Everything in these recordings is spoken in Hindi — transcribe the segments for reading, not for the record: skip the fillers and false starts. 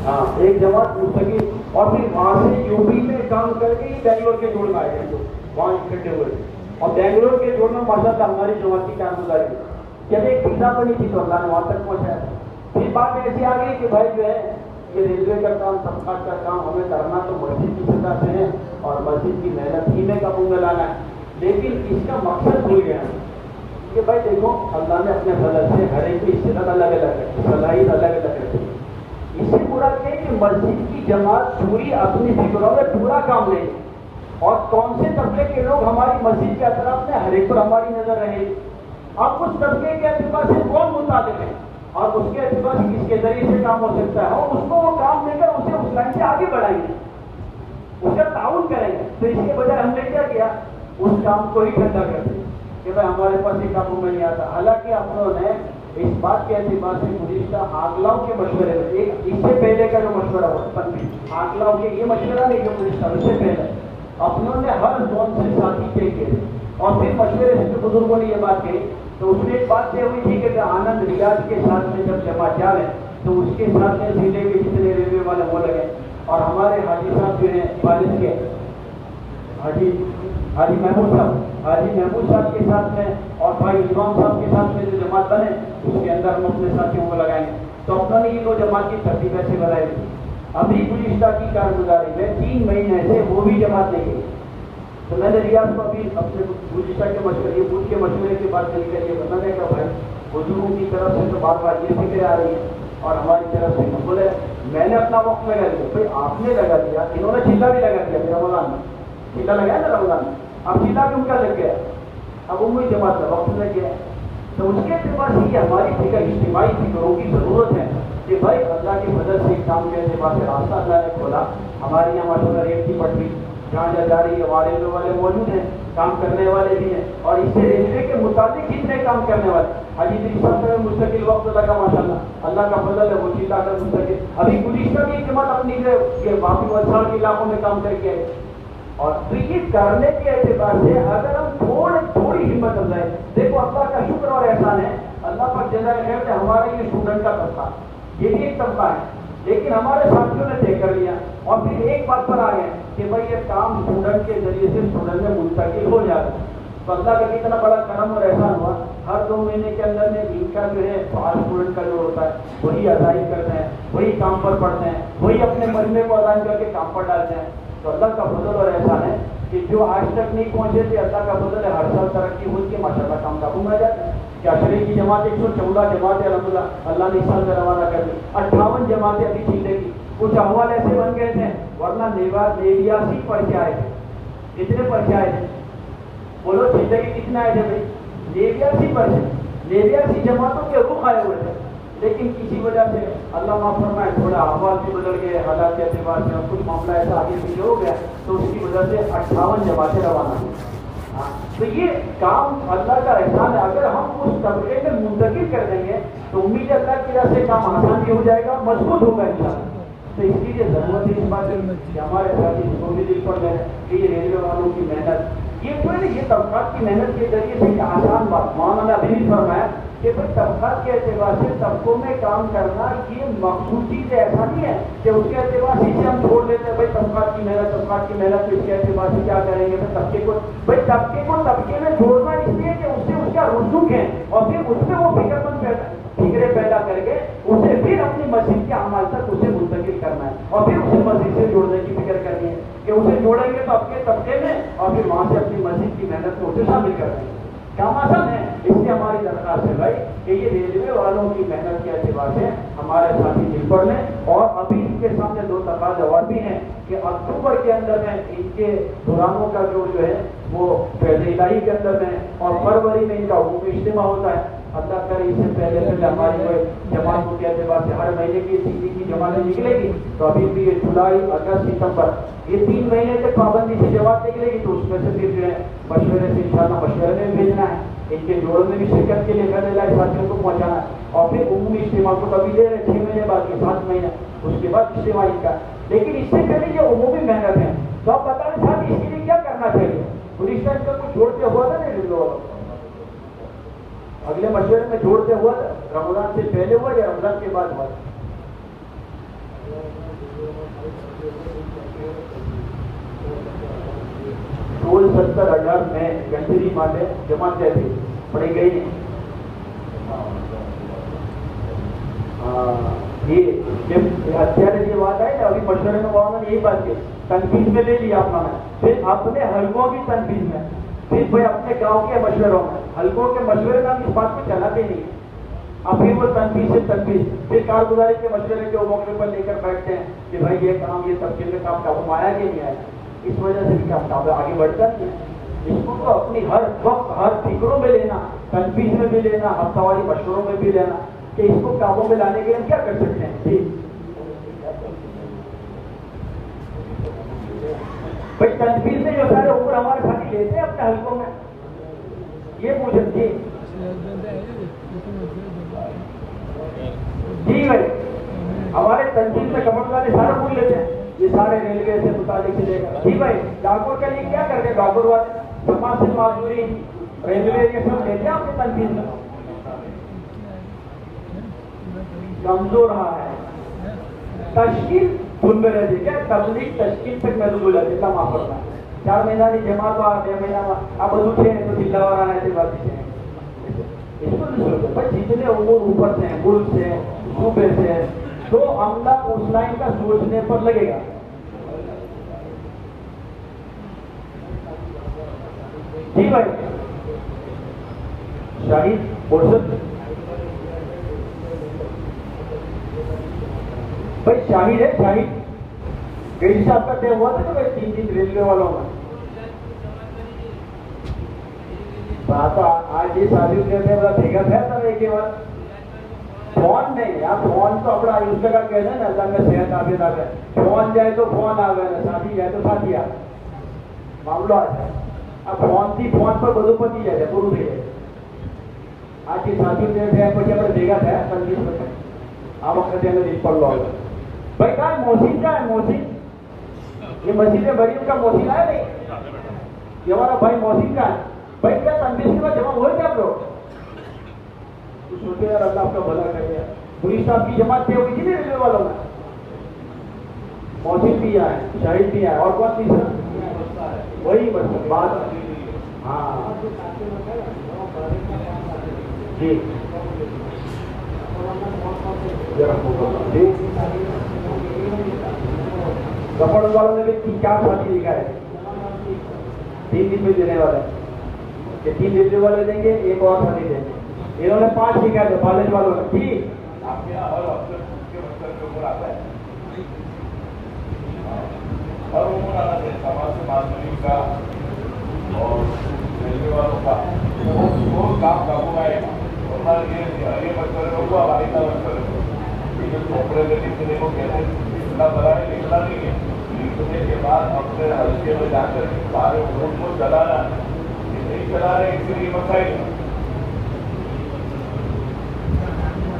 हाँ, एक जमात मुस्तकिल, और फिर वहाँ से यूपी में काम करके ही बेंगलोर के जोड़ में आए हैं, तो वहाँ इकट्ठे हुए। और बेंगलोर के जोड़ में माशाल्लाह हमारी जमात की कारगुजारी, जब एक वीजा बनी थी तो अल्लाह ने वहाँ तक पहुँचाया। फिर बात ऐसी आ गई कि भाई जो है ये रेलवे का काम, तबकात का काम हमें करना तो मस्जिद की सजा से है और मस्जिद की मेहनत ही में काबू में लाना है, लेकिन इसका मकसद भूल गया कि भाई देखो अल्लाह ने अपने फजल से हर एक की इस्तेदाद अलग अलग है, सलाहियत अलग अलग है। इससे पूरा कहें कि मस्जिद की जमात पूरी अपनी फिक्रों में पूरा काम ले, और कौन से तबके के लोग हमारी मस्जिद के अतराफ में हर एक पर हमारी नजर रहेगी। अब उस तबके के एतबार से कौन मुताबिक है और उसके एतबार से किसके जरिए से काम हो सकता है, और उसको वो काम लेकर उसे उस लाइन से आगे बढ़ाएंगे, उसका ताउन करेंगे। तो इसके बजाय हमने क्या किया, उस काम को ही ठंडा कर दिया कि भाई हमारे पास ये काबू में नहीं आता। हालांकि आप लोगों ने इस बात के एतबार से गुज़िश्ता आगलाव के मशवरे में, एक इससे पहले का जो मशवरा हुआ आगलाव के, ये मशवरा नहीं जो गुज़िश्ता उससे पहले अपनों ने हर जोन से साथी तय किए, और फिर मशवरे से बुजुर्गों ने ये बात कही। तो उसमें एक बात तय हुई थी कि आनंद रियाज के साथ में जब जमात जाए तो उसके साथ में जिले के जितने रेलवे वाले वो लगे, और हमारे हाजी साहब जो है बारिश के हाजी महमूद साहब के साथ में और भाई इमाम साहब के साथ में जो जमात बने उसके अंदर हम अपने साथियों को लगाएंगे। तो अपनों ने ये दो जमात की तरतीब ऐसे बनाई थी। अभी गुज़िश्ता की कारगुजारी में 3 महीने से वो भी जमात नहीं गई। तो मैंने रियाज को अभी अपने गुज़िश्ता के मशवरे, बुद्ध के मशवरे के बाद चलकर ये बताने का भाई बुजुर्गों की तरफ से तो बार बार ये फिक्र आ रही है और हमारी तरफ से बोले मैंने अपना वक्त लगा दिया, भाई आपने लगा दिया, इन्होंने चिल्ला भी लगा दिया रमजान में, चिल्ला लगाया ना रमजान में, अब चिल्ला भी उनका लग गया, अब उम्मीद जमात का वक्त लग गया। तो उसके एतबार से ये हमारी फिक्र इज्तिमाई फिक्रों की जरूरत है कि भाई अल्लाह की मदद से काम के एतबार से रास्ता अल्लाह ने खोला। हमारे यहाँ माशाल्लाह रेत की पटरी जहाँ जा रही है, वाले वाले मौजूद हैं, काम करने वाले भी हैं, और इससे रेलवे के मुताबिक कितने काम करने वाले हाजी साहब का मुस्तकिल वक्त लगा माशाल्लाह, अल्लाह का फजल है, वो चिल्ला कर मुस्तकिल अभी गुज़िश्ता की जमात अपनी बाकी वसाल के इलाकों में काम करके आए। और तो ये करने के एतबार से अगर हम थोड़ी हिम्मत हो जाए, देखो अल्लाह का शुक्र और एहसान है, अल्लाह पर जज़ाए खैर से हमारा ये स्टूडेंट का तबका, ये भी एक तबका है, लेकिन हमारे साथियों ने तय कर लिया और फिर एक बात पर आ गए कि भाई ये काम स्टूडेंट के जरिए से स्टूडेंट में मुंतकिल हो जाता है। तो अल्लाह का कितना बड़ा करम और एहसान हुआ, हर 2 महीने के अंदर में इनका जो है 5 स्टूडेंट का जो होता है वही अदाई करते हैं, वही काम पर पढ़ते हैं, वही अपने मजमे को अदाई करके काम पर डालते हैं। तो अल्लाह का फजल और एहसान है कि जो आज तक नहीं पहुंचे थे, अल्लाह का फजल है, हर साल तरक्की होती है, माशाल्लाह काम काबू में आ जाते हैं। क्या शरीफ की जमात 114 जमातें अल्हम्दुलिल्लाह अल्लाह ने इस साल में रवाना कर दी, 58 जमातें अभी चलेगी। कुछ अहवाल ऐसे बन गए थे, वरना 89 पर्चे आए थे। कितने पर्चे आए थे बोलो, जिंदगी कितने आए थे भाई? 89 पर्चे, 89 जमातों के रुख आए हुए थे, लेकिन किसी वजह से अल्लाह माफ फरमाए थोड़ा अहवाल भी बदल गए, हालात के एतबार से कुछ मामला ऐसा आगे पीछे हो गया, तो उसकी वजह से 58 जमातें रवाना हुई। तो ये काम अल्लाह का एहसान है। अगर हम उस तबके में मुंतकिल कर देंगे तो उम्मीद अल्लाह की वजह से काम आसान भी हो जाएगा, मजबूत होगा इंशाअल्लाह। तो इसकी लिए जरूरत है इस बात कि हमारे साथी को भी दिल पड़ जाए कि ये रेलवे वालों की मेहनत, ये जो है ये तबकात की मेहनत के जरिए से एक आसान बात मौलाना अभी भी फरमाया कि भाई तबकात के एतबार से तबकों में काम करना ये मखसूस चीज़ ऐसा नहीं है कि उसके एतबार से इसे हम छोड़ देते हैं, भाई तबकात की मेहनत तो इसके एतबार से क्या करेंगे, तो तबके को तबके में जोड़ना इसलिए कि उससे उसका रुसूख है और फिर उसमें वो फिक्रे पैदा करके उसे फिर अपनी मस्जिद के अमाल तक उसे मुंतकिल करना है और फिर उसे मस्जिद से जोड़ने की फिक्र करनी है कि उसे जोड़ेंगे तो अपने तबके में और फिर वहां से अपनी मस्जिद की मेहनत में उसे शामिल कर देंगे। काम आसान है। इसलिए हमारी दरख्वास्त है भाई कि ये रेलवे वालों की मेहनत के एतबार से हमारे साथी मिल पड़ लें। और अभी इनके सामने 2 तकाज़े और भी हैं कि अक्टूबर के अंदर में इनके दुरानों का जो है वो फैज़ इलाही के अंदर में और फरवरी में इनका उमूमी इज्तिमा होता है। अल्लाह करे इससे पहले हमारी जमातों के एतबार से हर महीने की की जमातें निकलेगी, तो अभी भी ये जुलाई, अगस्त, सितंबर ये 3 महीने तक पाबंदी से जमात निकलेगी। तो उसमें से फिर जो है मशवरे से इंशाअल्लाह मशवरे में भेजना है, इनके जोड़ों में भी शिरकत के लिए करने लाए साथियों को पहुँचाना है और फिर उमूमी इज्तिमा को कभी दे रहे 6 महीने बाद, 7 महीने उसके बाद इज्तिमा इनका। लेकिन इससे पहले ये उमूमी मेहनत है, तो आप बता रहे साथ इसके लिए क्या करना चाहिए? पुलिस का कुछ जोड़ते हुआ था नहीं, अगले मशवरे में जोड़ते हुआ था, रमजान से पहले हुआ या रमजान के बाद हुआ? ₹70,000 में ગણતરી માટે જમા થતી પડી ગઈ ये અત્યારે જે વાત आई ना अभी मशवरे में बोला यही बात है तनकीद में ले लिया अपना फिर अपने हलकों की तनकीद में फिर भाई अपने गांव के मशवरों में हलकों के मशवरे में इस बात को चलाते नहीं अब फिर वो तनकीद से तनकीद फिर कारगुजारी के मशवरे के मौके पर लेकर बैठते हैं कि भाई ये काम ये तबके में काम काबू आया कि नहीं आया इस वजह से भी काम काबू आगे बढ़ता नहीं है इसको तो अपनी हर वक्त हर फिक्रों में लेना तनकीद में भी लेना हफ्तावारी मशवरों में भी लेना कि इसको काबू में लाने के लिए हम क्या कर सकते हैं ठीक भाई तनकीद से जो सारे उम्र हमारे साथी लेते हैं अपने हलकों में ये पूछे जी भाई हमारे तनकीद में कमर वाले सारे पूछ लेते हैं ये सारे रेलवे से मुतालिक से लेकर जी भाई डाकुर के लिए क्या करते हैं डाकुर वाले समाज से मजदूरी रेलवे ये सब लेते हैं आपके तनकीद में कमजोर रहा है तश्कील धुन में रहती क्या तबलीग तश्कील तक मैं बोला जितना माफ करता 4 महीना की जमा तो 2 महीना में आप બધું છે तो जिला वाला ऐसी बात है इसको नहीं सोचते पर जितने उम्र ऊपर से हैं मुल्क से सूबे से तो अमला उस लाइन का सोचने पर लगेगा जी भाई शाहिद मुर्शद भाई शाहिद है शाहिद कई साहब का तय हुआ था तो भाई 3 दिन रेलवे वालों में बात आज ये शादी करने वाला भेगा था तब एक बार फोन नहीं यार फोन तो अपना यूज का कहते हैं ना अल्लाह में सेहत आफियत आवे फोन जाए तो फोन आवे ना शादी जाए तो साथी आवे मामलो आ जाए अब फोन थी फोन पर બધું પતી જાય પૂરું થઈ જાય आज की शादी में थे પછી આપણે ભેગા થયા 25 વર્ષ આ વખતે એને રીત પર લો भाई क्या मोहसिन का है मोहसिन ये मस्जिद मरीम का मोहसिन आया नहीं ये हमारा भाई मोहसिन का है भाई क्या तनबीह के बाद जमा हुए क्या आप लोग तो सोचे यार अल्लाह आपका भला कर दिया पुलिस साहब की जमात तय हुई थी ना रेलवे वालों में मोहसिन भी आए शाहिद भी आए और कौन तीसरा वही बस बात हाँ जी जी कपड़ वालों ने भी क्या शादी लिखा है 3 दिन में देने वाला है कि 3 रेलवे वाले देंगे एक और शादी देंगे इन्होंने 5 लिखा है कॉलेज वालों ने ठीक आपके यहाँ हर अफसर के मतलब के ऊपर आता है हर उम्र आना है समाज से माजूरी का और रेलवे वालों का वो काम काबू आएगा और ये मशवरे लोग हमारे का मशवरे ऑपरेटर लिखने को कहते हैं इतना बड़ा है लिखना नहीं है लिखने के बाद अपने हल्के में जाकर सारे वोट को चलाना नहीं चला रहे इसलिए मसाइल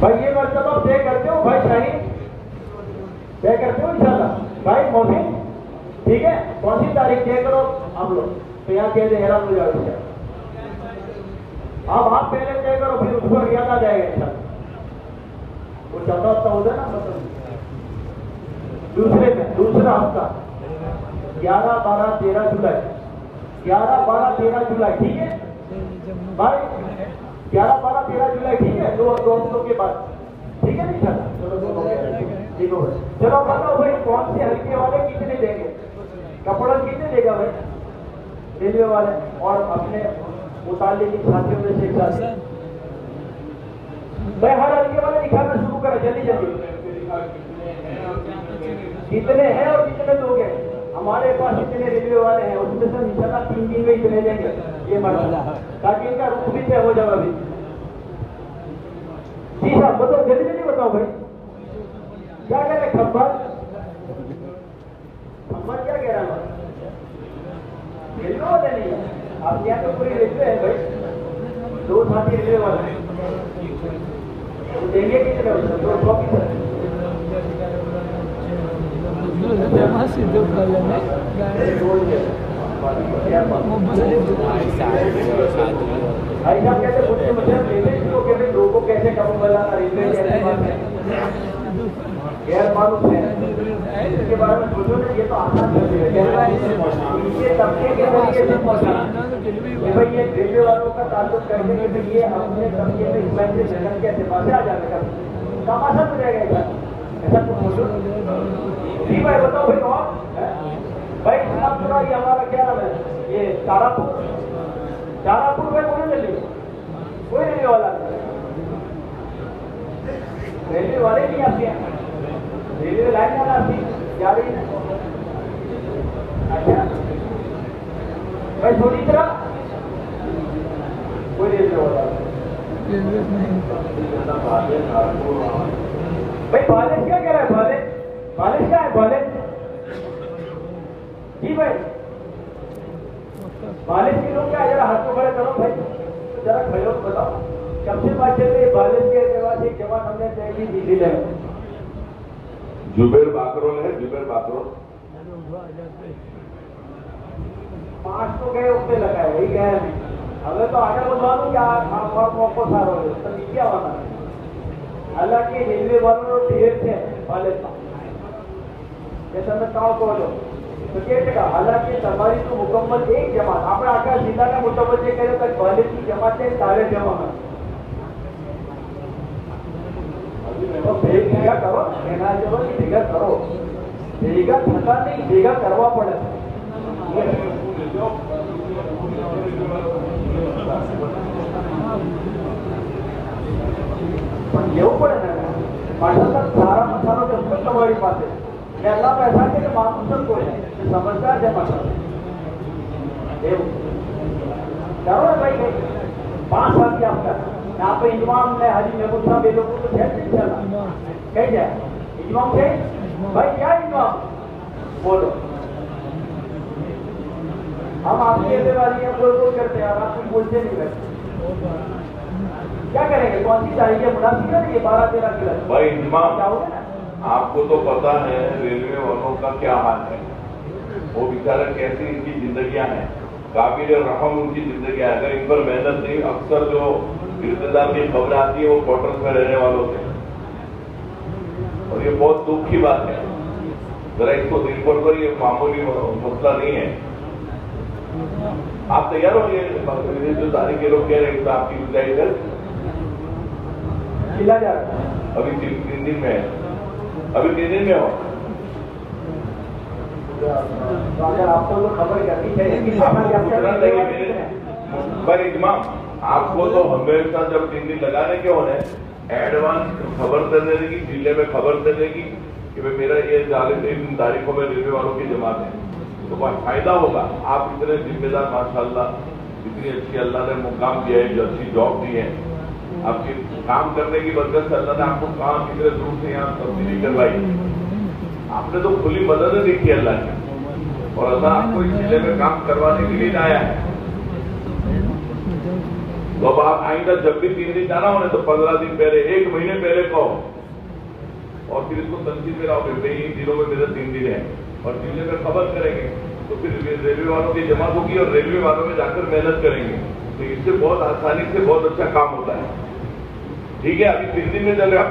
भाई ये मतलब आप तय करते हो भाई शाही तय करते हो इंशाल्लाह भाई मोहसिन ठीक है कौन सी तारीख तय करो आप लोग तो यहाँ कह दे हैरान हो जाओ अब आप पहले तय करो फिर उस पर याद आ जाएगा इंशाल्लाह वो 14 हफ्ता होता है ना मतलब दूसरे में दूसरा हफ्ता 11, 12, 13 जुलाई 11, 12, 13 जुलाई ठीक है भाई 11, 12, 13 जुलाई ठीक है 2 हफ्तों के बाद ठीक है नहीं चलो चलो बताओ भाई कौन से हल्के वाले कितने देंगे कपड़ा कितने देगा भाई रेलवे वाले और अपने मुतालिक साथियों में से एक साथी भाई हर हल्के वाले निकालना शुरू करें जल्दी जल्दी कितने हैं और कितने लोग हैं हमारे पास इतने रेलवे वाले हैं उसमें से इंशाल्लाह 3 दिन में इतने देंगे ये मतलब ताकि इनका रूप भी तय हो जाए अभी जी साहब बताओ जल्दी जल्दी बताओ भाई क्या कह रहे खब्बार क्या कह रहा है रेलवे वाले नहीं है आप यहाँ तो पूरी रेलवे है भाई 2 साथी रेलवे वाले हैं देंगे कितने 200 masih hidup kalian ya भाई साहब कहते मुझसे मतलब रेलवे को कहते लोगों को कैसे कम बनाना रेलवे गैर मालूम है, इसके बारे में सोचो ना, ये तो आसान कर दिया ये तबके के जरिए से पहुंचाना कि भाई ये रेलवे वालों का ताल्लुक करके कि भाई ये अपने तबके में इसमें से जगह के एतबार से आ जाएगा, काम आसान हो जाएगा। ऐसा कुछ सोचो जी भाई, बताओ भाई और भाई पूरा ये हमारा क्या नाम है, ये तारापुर में कोई नहीं, कोई रेलवे वाला रेलवे वाले नहीं आते हैं, रेलवे लाइन वाला आती जा रही है। अच्छा भाई थोड़ी तरह कोई रेलवे वाला भाई बालेज क्या कह रहा है, बालेज क्या है, बालेज जी भाई, बालेज के लोग क्या, जरा हाथ को खड़े करो भाई, तो जरा खड़े हो बताओ कब से बात चल रही है बालेज के बाद एक जमात हमने तय की दिल्ली है, जुबेर बाकरोल है, जुबेर बाकरोल 5 तो गए उससे लगा है, वही गया नहीं, अगर तो आगे बुलवा दूं क्या आपको सारो तो क्या होना है। हालांकि रेलवे वालों ढेर थे बालेज का, जैसा मैं कहूँ बोलो तो क्या, हालांकि તમારી तो मुकम्मल एक जमात આપણે આખા જિલ્લાના મુતવજ્જે કર્યો તો બાલેજની જમાત છે તારે જમા तो भेगा करो, कहना जो कि भेगा करो, भेगा थका नहीं, भेगा करवा पड़े પણ એવું પડે ને માણસના સારા મસાલો જો તમારી પાસે પહેલા પૈસા છે કે માણસ કોઈ નહીં, સમજદાર છે પાછા એવું કરો ને ભાઈ, 5 साल की आपका यहाँ पे इमाम ने हाजी महबूब साहब ये लोग तो है नहीं चला कह जाए इमाम थे भाई, क्या इमाम बोलो, हम आपकी ऐसे वाली हम बोल करते हैं, आप कुछ बोलते नहीं करते, क्या करेंगे, कौन सी तारीख है मुनासिब है ये 12-13 किलो भाई इमाम, क्या होगा ना, आपको तो पता है रेलवे वालों का क्या हाल है, वो बेचारा कैसी इनकी जिंदगियां हैं, काबिल रहम उनकी जिंदगियां, अगर इन पर मेहनत नहीं, अक्सर जो रिश्तेदार की खबर आती है वो क्वार्टर्स में रहने वालों से, और ये बहुत दुख की बात है, जरा इसको रिपोर्ट पर, ये मामूली मसला नहीं है। आप तैयार हो, ये जो तारीख के लोग कह रहे हैं आपकी गुजारिश है, खिला जा रहा है अभी 3 दिन में है, अभी 3 दिन में हो, तो अगर आपको तो खबर करनी चाहिए कि पर इमाम आपको तो हमेशा जब 3 दिन लगाने के होने एडवांस खबर दे देने की, जिले में खबर दे देगी कि भाई मेरा ये 40 तारीखों में रेलवे वालों की जमात है, तो बहुत फायदा होगा। आप इतने जिम्मेदार माशाल्लाह, इतनी अच्छी अल्लाह ने मुकाम दिया है, जो अच्छी जॉब दी है, आपके काम करने की बरकत से अल्लाह ने आपको कहा कितने दूर से यहाँ तब्दीली करवाई, आपने तो खुली मदद देखी अल्लाह ने, और अल्लाह आपको इस जिले में काम करवाने के लिए आया है। तो अब आप आइंदा जब भी 3 दिन जाना होने तो 15 दिन पहले, 1 महीने पहले कहो, और फिर इसको तंजीम में लाओगे, भाई इन दिनों में मेरे 3 दिन है, और जिले में खबर करेंगे, तो फिर रेलवे वालों की जमा होगी और रेलवे वालों में जाकर मेहनत करेंगे, तो इससे बहुत आसानी से बहुत अच्छा काम होता है। ठीक है, अभी 3 दिन में चल रहा,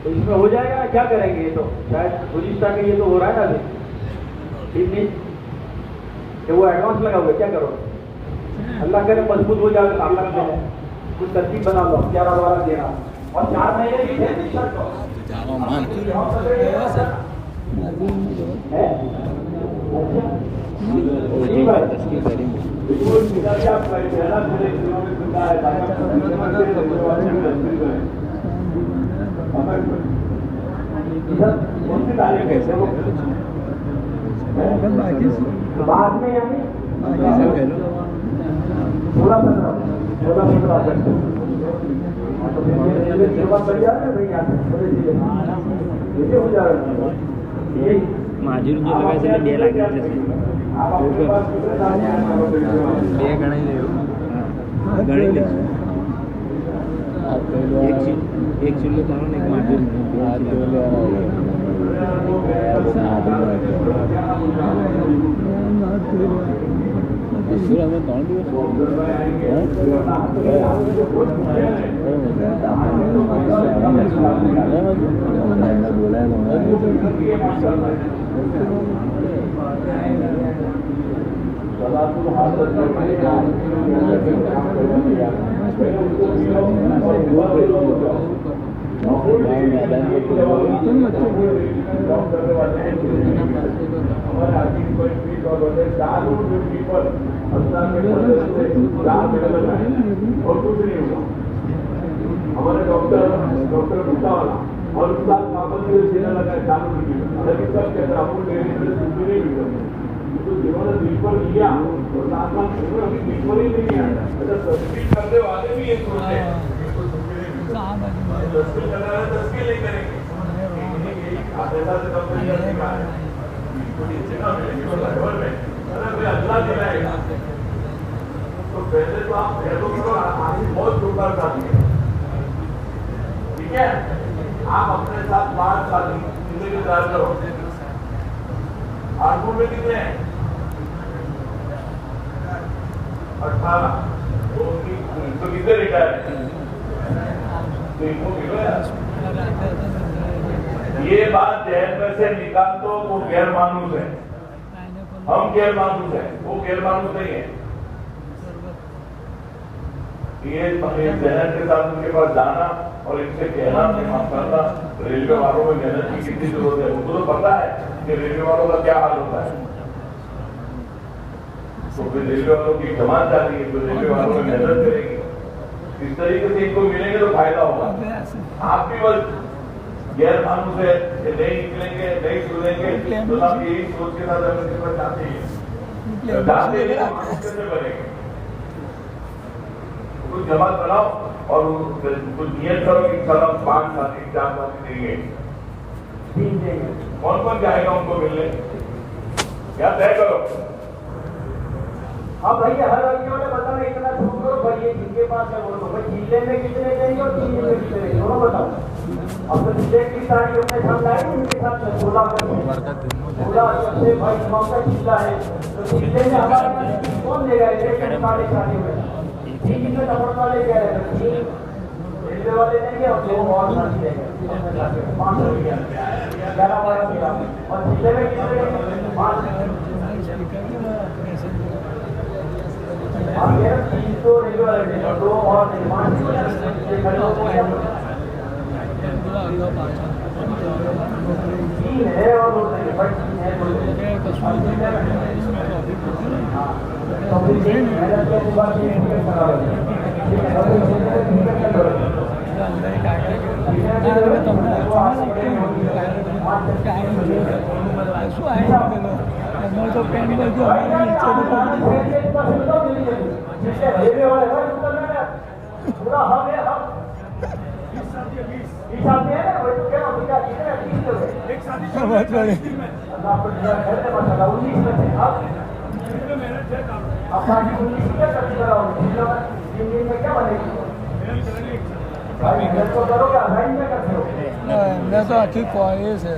तो इसमें हो जाएगा, क्या करेंगे, ये तो शायद गुलिस्ता के ये तो हो रहा है ना अभी 3 दिन, तो वो एडवांस लगा हुआ, क्या करो, अल्लाह करे मजबूत हो जाएगा, अल्लाह करे कुछ तरतीब बना लो, 11-12 देना, और 4 महीने भी है बाद में यानी पूरा 16-17 अगस्त बढ़िया है भाई, यहाँ हो जा रहा है माजूर जो लगा से 2 लाख जैसे 2 गणाई ले गणी ले एक चूल्हे करो ना, एक माजूर અમે 3 દિવસ हमारे डॉक्टर गुप्ता वाला और उसका लगाए चालू लेकिन सब कहते हैं तो जिन्होंने दिल पर लिया और साथ साथ अभी दिल पर ही नहीं लिया तस्वीर करने वाले भी ये सोचते हैं तस्वीर करने वाले तस्वीर नहीं करेंगे अगला दिलाएगा तो पहले तो आप आगे बहुत जोरदार साथी है, ठीक है। आप अपने साथ 5 साथी जिंदगी तैयार करो। आठपुर में कितने हैं? 18 तो कितने रिटायर है? ये बात जहन में से निकाल दो, वो गैर मानूस है। हम गैर मानूस है, वो गैर मानूस नहीं है। ये जहन के साथ उनके पास जाना और इनसे कहना करना रेलवे वालों में मेहनत की कितनी जरूरत है। उनको तो पता है कि रेलवे वालों का क्या हाल होता है, तो फिर रेलवे वालों की जमात आ रही है तो रेलवे वालों में मेहनत करेगी। इस तरीके से इनको मिलेंगे तो फायदा होगा। आप भी बस गैर मानूस है कि नहीं निकलेंगे नहीं सुनेंगे तो आप यही सोच के साथ अपने पर जाते हैं बनेंगे। कुछ जमात बनाओ और कुछ नियत करो कि चलो 5 साथी 4 साथी देंगे। कौन कौन जाएगा उनको मिलने, क्या तय करो। हाँ भैया हर व्यक्तियों ने बताना इतना छूट करो भैया जिनके पास है बोलो भाई जिले में कितने चाहिए और 3 में कितने चाहिए दोनों बताओ। अब तो जिले की तारीख अपने सामने आई उनके साथ 16 सबसे भाई मौका जिला है तो जिले में हमारे कौन देगा इलेक्शन 4.5 में 3 में नंबर वाले कह रहे थे रेलवे वाले देंगे और 2 और साथी देंगे 500 11 12 और जिले में कितने 5 अब ये 3 तो रेलवे वाले देंगे 2 और 5 ये खड़े हो गए 3 है और 2 है बट 3 है तो फिर मेहनत के बाद ये करा तो पेन में जो पूरा हम है हम एक साथी बहुत बड़े क्या बनेगी करोगे मैं तो अच्छी क्वालिटी है